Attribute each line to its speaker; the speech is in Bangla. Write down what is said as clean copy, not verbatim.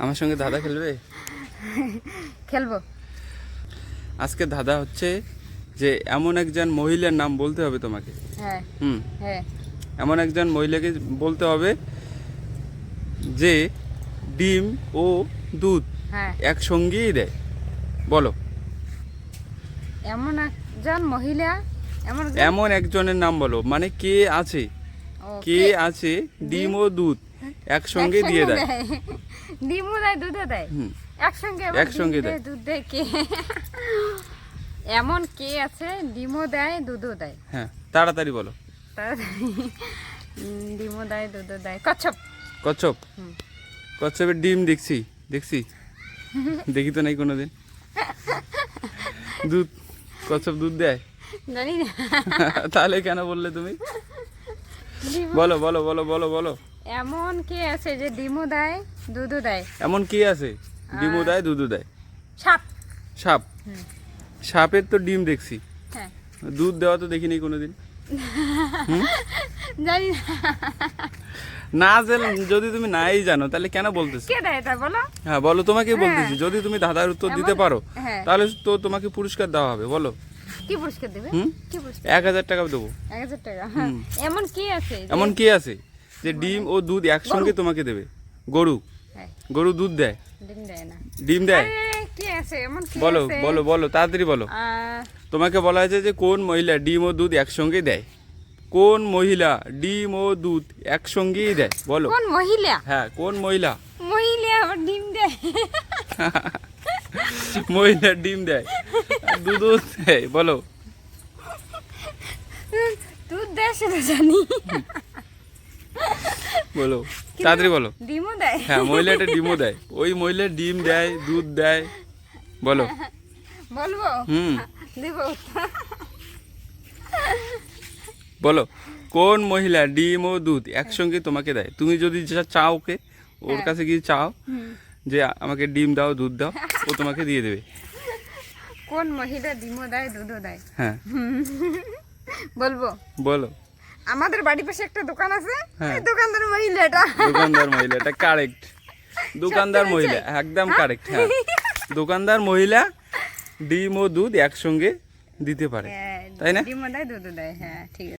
Speaker 1: আমার সঙ্গে দাদা খেলবে?
Speaker 2: খেলবো।
Speaker 1: আজকে দাদা হচ্ছে যে এমন একজন মহিলার নাম বলতে হবে তোমাকে।
Speaker 2: হ্যাঁ হ্যাঁ।
Speaker 1: এমন একজন মহিলাকে বলতে হবে যে ডিম ও দুধ
Speaker 2: হ্যাঁ।
Speaker 1: একসঙ্গেই দেয়। বলো।
Speaker 2: এমন একজন মহিলা,
Speaker 1: এমন একজনের নাম বলো, মানে কে আছে, কে আছে ডিম ও দুধ একসঙ্গে দিয়ে দেয়।
Speaker 2: ডিমও দেয়, দুধও দেয় একসঙ্গে
Speaker 1: দেয়।
Speaker 2: দুধ দেয় কে? এমন কে আছে ডিমও দেয়, দুধও দেয়?
Speaker 1: হ্যাঁ, তাড়াতাড়ি বলো।
Speaker 2: ডিমও দেয়, দুধও দেয়। কচ্ছপ।
Speaker 1: কচ্ছপ। কচ্ছপের ডিম দেখছি দেখি তো নাই কোনোদিন। দুধ, কচ্ছপ দুধ দেয়?
Speaker 2: জানি না।
Speaker 1: তাহলে কেন বললে তুমি? বলো বলো বলো বলো বলো।
Speaker 2: এমন কে আছে যে ডিমও দেয়, দুধও দেয়?
Speaker 1: এমন কে আছে ডিমও দেয়, দুধও দেয়?
Speaker 2: সাপ।
Speaker 1: সাপ। সাপের তো ডিম দেখছি,
Speaker 2: হ্যাঁ।
Speaker 1: দুধ দেওয়া তো দেখিনি কোনোদিন।
Speaker 2: জানি
Speaker 1: না, যদি তুমি নাই জানো তাহলে কেন বলতেছো?
Speaker 2: কে দেয় তা বলো।
Speaker 1: হ্যাঁ বলো, তোমাকে বলতেছি। যদি তুমি দাদার উত্তর দিতে পারো
Speaker 2: হ্যাঁ।
Speaker 1: তাহলে তো তোমাকে পুরস্কার দেওয়া হবে। বলো।
Speaker 2: কি পুরস্কার দেবে? কি পুরস্কার?
Speaker 1: 1000 টাকা দেবো।
Speaker 2: 1000 টাকা? এমন কি আছে
Speaker 1: এমন কি আছে যে ডিম ও দুধ একসঙ্গে তোমাকে দেবে? গরু।
Speaker 2: হ্যাঁ।
Speaker 1: গরু দুধ দেয়?
Speaker 2: ডিম দেয় না।
Speaker 1: ডিম দেয়?
Speaker 2: কি আছে এমন কি
Speaker 1: বলো
Speaker 2: আছে?
Speaker 1: বলো বলো, তাড়াতাড়ি বলো। তোমাকে বলা হয়েছে যে কোন মহিলা ডিম ও দুধ একসঙ্গে দেয়? কোন মহিলা ডিম ও দুধ একসঙ্গেই দেয়? বলো।
Speaker 2: কোন মহিলা?
Speaker 1: হ্যাঁ, কোন মহিলা?
Speaker 2: মহিলা আবার ডিম দেয়?
Speaker 1: মহিলা ডিম দেয়, দুধও দেয়। বলো।
Speaker 2: দুধ দেয় সেটা জানি।
Speaker 1: বলো, তাড়াতাড়ি বলো।
Speaker 2: ডিমও দেয়?
Speaker 1: হ্যাঁ, মহিলাটা ডিমও দেয়। ওই মহিলা ডিম দেয়, দুধ দেয়। বলো।
Speaker 2: বলবো? দেব।
Speaker 1: বলো, কোন মহিলা ডিম ও দুধ একসঙ্গে তোমাকে দেয়? তুমি যদি চাও, ওকে ওর কাছে গিয়ে চাও যে আমাকে ডিম দাও, দুধ দাও, ও তোমাকে দিয়ে দেবে।
Speaker 2: কোন মহিলা ডিমও দেয়, দুধও দেয়?
Speaker 1: হ্যাঁ।
Speaker 2: বলবো?
Speaker 1: বলো।
Speaker 2: আমাদের বাড়ির পাশে একটা দোকান আছে,
Speaker 1: হ্যাঁ।
Speaker 2: এই দোকানদার মহিলাটা।
Speaker 1: দোকানদার মহিলাটা কারেক্ট। দোকানদার মহিলা একদম কারেক্ট। হ্যাঁ, দোকানদার মহিলা ডিম ও দুধ একসঙ্গে দিতে পারে, তাই না?
Speaker 2: ডিমও দেয়, দুধও দেয়। হ্যাঁ, ঠিক আছে।